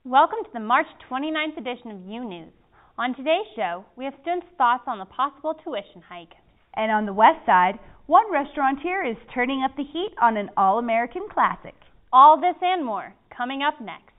Welcome to the March 29th edition of UNews. On today's show, we have students' thoughts on the possible tuition hike. And on the west side, one restaurateur is turning up the heat on an all-American classic. All this and more, coming up next.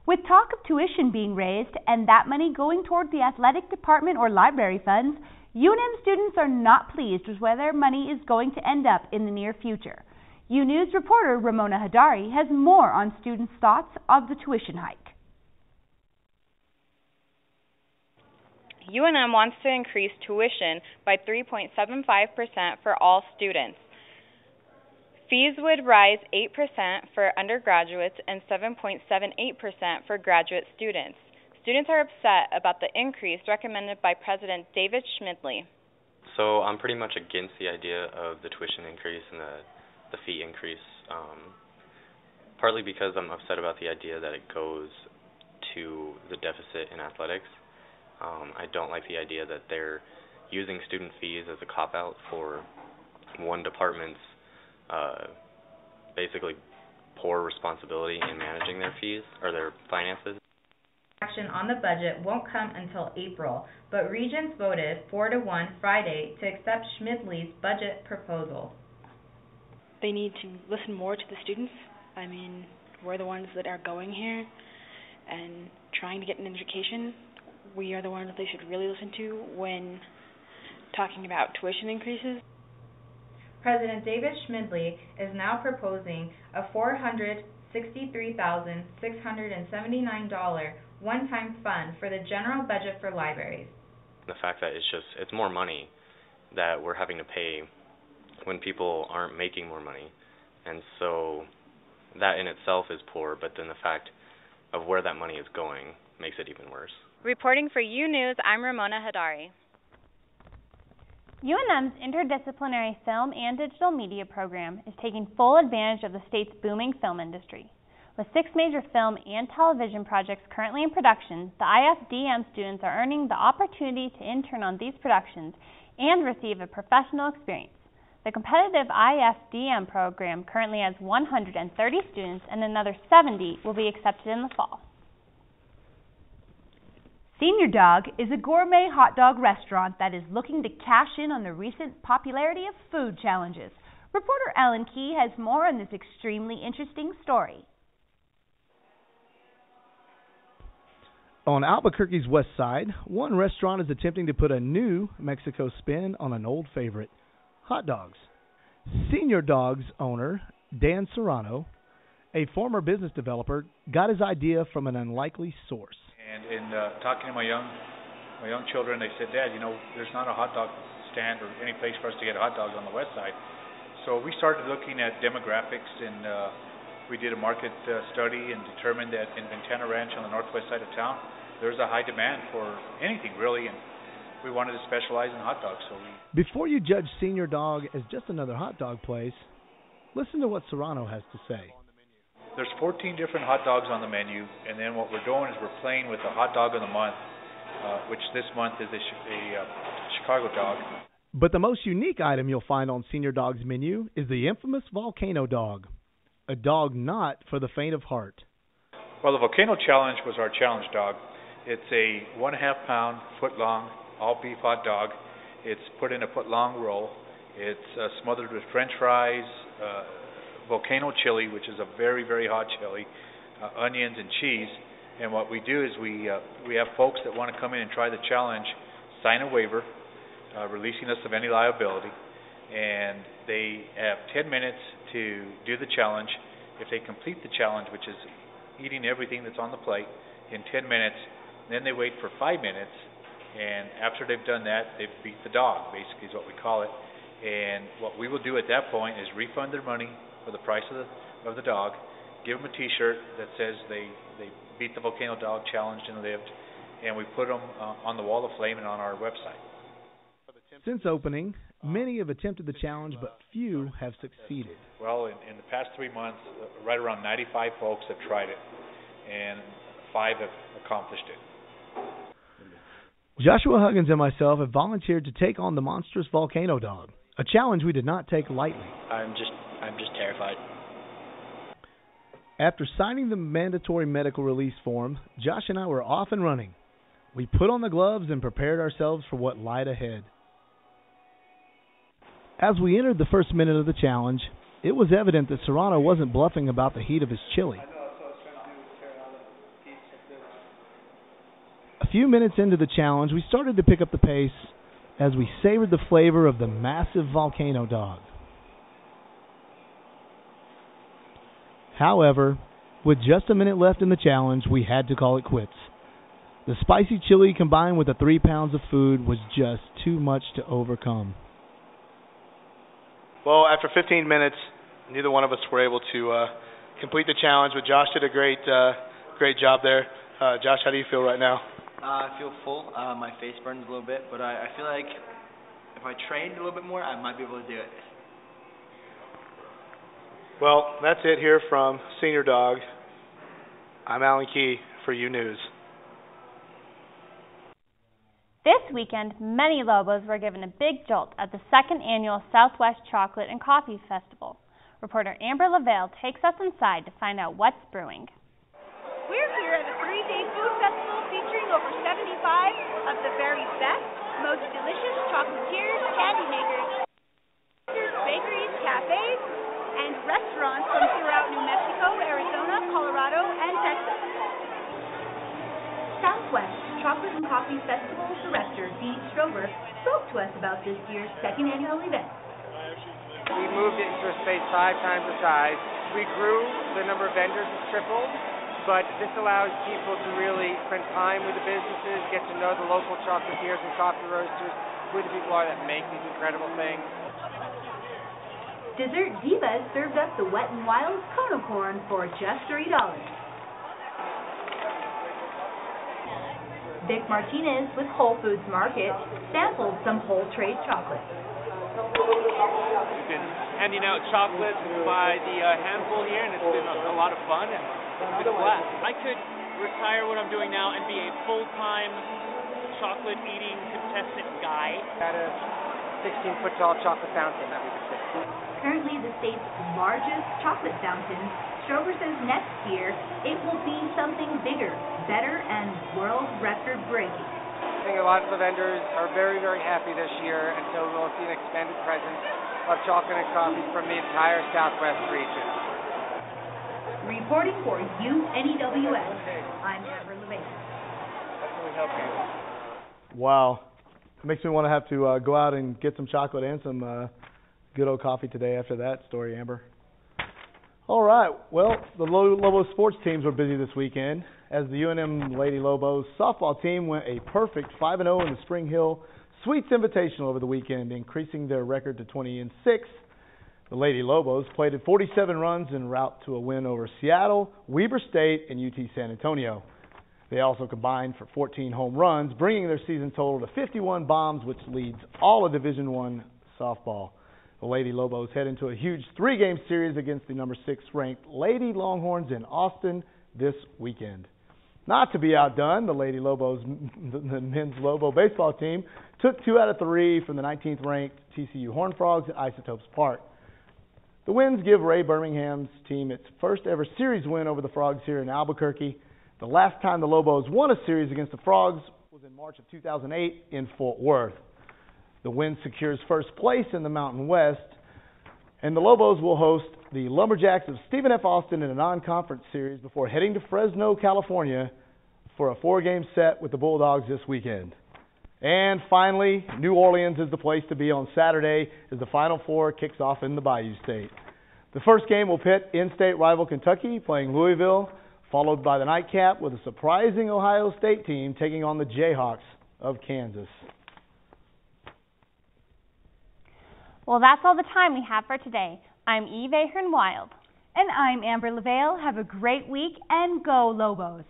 With talk of tuition being raised and that money going toward the athletic department or library funds, UNews students are not pleased with where their money is going to end up in the near future. UNews reporter Ramona Hadari has more on students' thoughts of the tuition hike. UNM wants to increase tuition by 3.75% for all students. Fees would rise 8% for undergraduates and 7.78% for graduate students. Students are upset about the increase recommended by President David Schmidley. So I'm pretty much against the idea of the tuition increase and the fee increase, partly because I'm upset about the idea that it goes to the deficit in athletics. I don't like the idea that they're using student fees as a cop-out for one department's basically poor responsibility in managing their fees or their finances. Action on the budget won't come until April, but Regents voted 4-1 Friday to accept Schmidley's budget proposal. They need to listen more to the students. I mean, we're the ones that are going here and trying to get an education. We are the ones that they should really listen to when talking about tuition increases. President David Schmidley is now proposing a $463,679 one-time fund for the general budget for libraries. The fact that it's more money that we're having to pay when people aren't making more money. And so that in itself is poor, but then the fact of where that money is going makes it even worse. Reporting for UNews, I'm Ramona Hadari. UNM's interdisciplinary film and digital media program is taking full advantage of the state's booming film industry. With 6 major film and television projects currently in production, the IFDM students are earning the opportunity to intern on these productions and receive a professional experience. The competitive IFDM program currently has 130 students, and another 70 will be accepted in the fall. Senior Dog is a gourmet hot dog restaurant that is looking to cash in on the recent popularity of food challenges. Reporter Ellen Key has more on this extremely interesting story. On Albuquerque's west side, one restaurant is attempting to put a new Mexico spin on an old favorite, hot dogs. Senior Dog's owner, Dan Serrano, a former business developer, got his idea from an unlikely source. And in talking to my young children, they said, Dad, there's not a hot dog stand or any place for us to get hot dogs on the west side. So we started looking at demographics, and we did a market study and determined that in Ventana Ranch on the northwest side of town, there's a high demand for anything really, and we wanted to specialize in hot dogs. Before you judge Senior Dog as just another hot dog place, listen to what Serrano has to say. There's 14 different hot dogs on the menu, and then what we're doing is we're playing with the hot dog of the month, which this month is a Chicago dog. But the most unique item you'll find on Senior Dog's menu is the infamous Volcano Dog, a dog not for the faint of heart. Well, the Volcano Challenge was our challenge dog. It's a 1.5 pound, foot-long, all-beef hot dog. It's put in a foot-long roll. It's smothered with French fries, volcano chili, which is a very, very hot chili, onions and cheese. And what we do is we have folks that want to come in and try the challenge, sign a waiver, releasing us of any liability, and they have 10 minutes to do the challenge. If they complete the challenge, which is eating everything that's on the plate in 10 minutes, then they wait for 5 minutes, and after they've done that, they've beat the dog, basically is what we call it. And what we will do at that point is refund their money for the price of the dog, give them a T-shirt that says they beat the Volcano Dog, challenged and lived, and we put them on the wall of flame and on our website. Since opening, many have attempted the challenge, but few have succeeded. Well, in the past 3 months, right around 95 folks have tried it, and 5 have accomplished it. Joshua Huggins and myself have volunteered to take on the monstrous volcano dog, a challenge we did not take lightly. I'm just terrified. After signing the mandatory medical release form, Josh and I were off and running. We put on the gloves and prepared ourselves for what lied ahead. As we entered the first minute of the challenge, it was evident that Serrano wasn't bluffing about the heat of his chili. A few minutes into the challenge, we started to pick up the pace as we savored the flavor of the massive volcano dog. However, with just a minute left in the challenge, we had to call it quits. The spicy chili combined with the 3 pounds of food was just too much to overcome. Well, after 15 minutes, neither one of us were able to complete the challenge, but Josh did a great job there. Josh, how do you feel right now? I feel full. My face burns a little bit, but I feel like if I trained a little bit more, I might be able to do it. Well, that's it here from Senior Dog. I'm Alan Key for UNews. This weekend, many Lobos were given a big jolt at the 2nd Annual Southwest Chocolate and Coffee Festival. Reporter Amber LaValle takes us inside to find out what's brewing. We're here at a 3-day food festival featuring over 75 of the very best, most delicious chocolatiers, candy makers, bakeries, cafes, and restaurants from throughout New Mexico, Arizona, Colorado, and Texas. Southwest Chocolate and Coffee Festival Director Dee Strober spoke to us about this year's 2nd annual event. We moved it into a space 5 times the size. We grew, the number of vendors has tripled, but this allows people to really spend time with the businesses, get to know the local chocolatiers and coffee roasters, who the people are that make these incredible things. Dessert Divas served up the Wet n Wild Cono Corn for just $3. Vic Martinez with Whole Foods Market sampled some whole trade chocolate. We've been handing out chocolates by the handful here, and it's been a lot of fun, and it's been a blast. I could retire what I'm doing now and be a full-time chocolate-eating contestant guy. At a 16-foot-tall chocolate fountain that we could see. Currently the state's largest chocolate fountain, Strober says next year it will be something bigger, better, and world record breaking. I think a lot of the vendors are very, very happy this year, and so we'll see an expanded presence of chocolate and coffee from the entire Southwest region. Reporting for UNEWS, I'm Amber LeVaille. That's what we help you. Wow. It makes me want to have to go out and get some chocolate and some good old coffee today after that story, Amber. All right. Well, the Lobos sports teams were busy this weekend as the UNM Lady Lobos softball team went a perfect 5-0 in the Spring Hill Sweets Invitational over the weekend, increasing their record to 20-6. The Lady Lobos plated 47 runs en route to a win over Seattle, Weber State, and UT San Antonio. They also combined for 14 home runs, bringing their season total to 51 bombs, which leads all of Division I softball. The Lady Lobos head into a huge 3-game series against the number 6 ranked Lady Longhorns in Austin this weekend. Not to be outdone, the Lady Lobos, the men's Lobo baseball team, took 2 out of 3 from the 19th ranked TCU Horned Frogs at Isotopes Park. The wins give Ray Birmingham's team its first ever series win over the Frogs here in Albuquerque. The last time the Lobos won a series against the Frogs was in March of 2008 in Fort Worth. The win secures first place in the Mountain West, and the Lobos will host the Lumberjacks of Stephen F. Austin in a non-conference series before heading to Fresno, California for a 4-game set with the Bulldogs this weekend. And finally, New Orleans is the place to be on Saturday as the Final Four kicks off in the Bayou State. The first game will pit in-state rival Kentucky playing Louisville, followed by the nightcap with a surprising Ohio State team taking on the Jayhawks of Kansas. Well, that's all the time we have for today. I'm Eve Ahern-Wild. And I'm Amber LaValle. Have a great week and go Lobos.